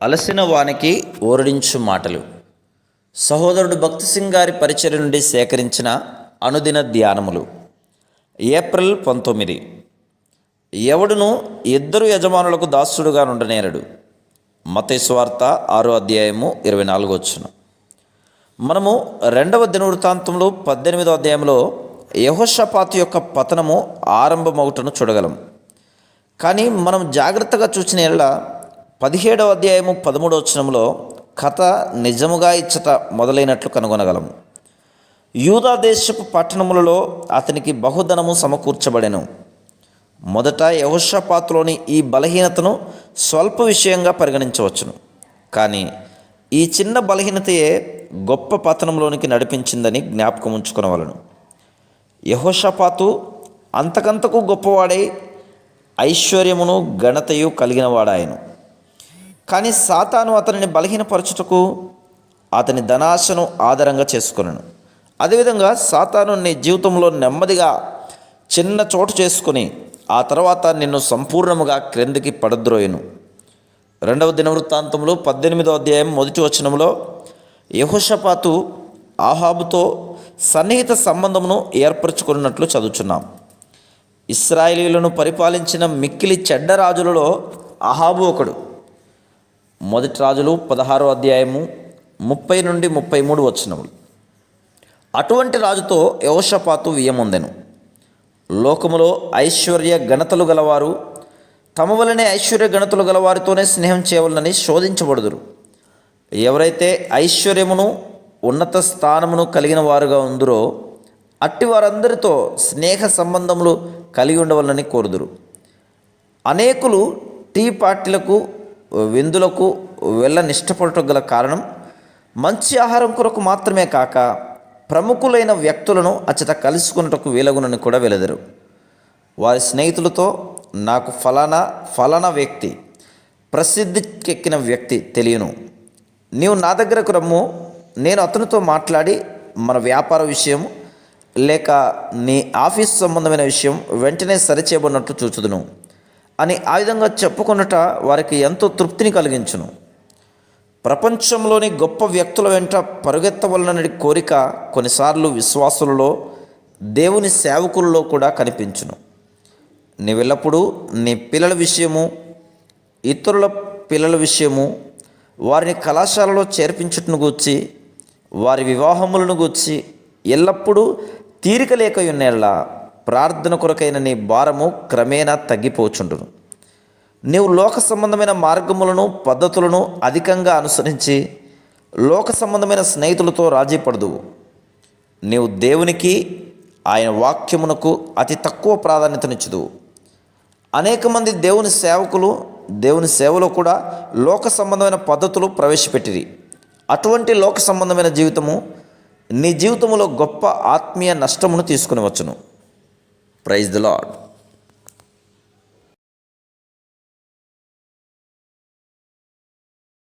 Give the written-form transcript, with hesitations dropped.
అలసిన వానికి ఓరడించు మాటలు. సహోదరుడు భక్తి సింగ్ గారి పరిచర్య నుండి సేకరించిన అనుదిన ధ్యానములు. ఏప్రిల్ 19. ఎవడును ఇద్దరు యజమానులకు దాసుడుగా నుండనేరడు. మత్తయి సువార్త 6:24. మనము 2వ దినవృత్తాంతంలో 18వ అధ్యాయంలో యెహోషాపాతు యొక్క పతనము ఆరంభమవుటను చూడగలం. కానీ మనం జాగ్రత్తగా చూసిన ఎడల 17వ అధ్యాయము 13వ వచనంలో కథ నిజముగా ఇచ్చట మొదలైనట్లు కనుగొనగలము. యూదా దేశపు పట్టణములలో అతనికి బహుధనము సమకూర్చబడెను. మొదట యెహోషాపాతులోని ఈ బలహీనతను స్వల్ప విషయంగా పరిగణించవచ్చును. కానీ ఈ చిన్న బలహీనతయే గొప్ప పతనంలోనికి నడిపించిందని జ్ఞాపకం ఉంచుకొనవలెను. యెహోషాపాతు అంతకంతకు గొప్పవాడై ఐశ్వర్యమును ఘనతయు కలిగిన వాడాయను. కానీ సాతాను అతనిని బలహీనపరచుటకు అతని ధనాశను ఆధారంగా చేసుకున్నాను. అదేవిధంగా సాతాను నీ జీవితంలో నెమ్మదిగా చిన్న చోటు చేసుకుని ఆ తర్వాత నిన్ను సంపూర్ణముగా క్రిందికి పడద్రోయును. 2వ దినవృత్తాంతంలో 18వ అధ్యాయం 1వ వచనంలో యెహోషాపాతు ఆహాబుతో సన్నిహిత సంబంధమును ఏర్పరచుకున్నట్లు చదువుచున్నాం. ఇశ్రాయేలీయులను పరిపాలించిన మిక్కిలి చెడ్డ రాజులలో అహాబు ఒకడు. 1 రాజులు 16వ అధ్యాయము 30 నుండి 33 వచనములు. అటువంటి రాజుతో యెహోషాపాతు వియ్యమొందెను. లోకములో ఐశ్వర్య ఘనతలు గలవారు తమ వలనే ఐశ్వర్య ఘనతలు గలవారితోనే స్నేహం చేయవలనని శోధించబడుదురు. ఎవరైతే ఐశ్వర్యమును ఉన్నత స్థానమును కలిగిన వారుగా ఉందరో అట్టి వారందరితో స్నేహ సంబంధములు కలిగి ఉండవలనని కోరుదురు. అనేకులు టీ పార్టీలకు విందులకు వెళ్ళనిష్టపడటం గల కారణం మంచి ఆహారం కొరకు మాత్రమే కాక ప్రముఖులైన వ్యక్తులను అచ్చట కలుసుకున్నటకు వీలగునని కూడా వెలెదరు. వారి స్నేహితులతో నాకు ఫలానా వ్యక్తి, ప్రసిద్ధికెక్కిన వ్యక్తి తెలియను, నీవు నా దగ్గరకు రమ్ము, నేను అతనితో మాట్లాడి మన వ్యాపార విషయం లేక నీ ఆఫీస్ సంబంధమైన విషయం వెంటనే సరిచేయబడినట్లు చూచుదును అని ఆ విధంగా చెప్పుకొనుట వారికి ఎంతో తృప్తిని కలిగించును. ప్రపంచంలోని గొప్ప వ్యక్తుల వెంట పరుగెత్తవలనని కోరిక కొన్నిసార్లు విశ్వాసులలో, దేవుని సేవకులలో కూడా కనిపించును. నీవెల్లప్పుడూ నీ పిల్లల విషయము, ఇతరుల పిల్లల విషయము, వారిని కళాశాలలో చేర్పించుటను గూర్చి, వారి వివాహములను గూర్చి ఎల్లప్పుడూ తీరిక లేక ఉన్నేళ్ళ ప్రార్థన కొరకైన నీ భారము క్రమేణా తగ్గిపోచుండును. నీవు లోక సంబంధమైన మార్గములను పద్ధతులను అధికంగా అనుసరించి లోక సంబంధమైన స్నేహితులతో రాజీ పడదువు. నీవు దేవునికి ఆయన వాక్యమునకు అతి తక్కువ ప్రాధాన్యతనిచ్చుదువు. అనేక మంది దేవుని సేవకులు దేవుని సేవలో కూడా లోక సంబంధమైన పద్ధతులు ప్రవేశపెట్టిరి. అటువంటి లోక సంబంధమైన జీవితము నీ జీవితంలో గొప్ప ఆత్మీయ నష్టమును తీసుకుని వచ్చును. Praise the lord.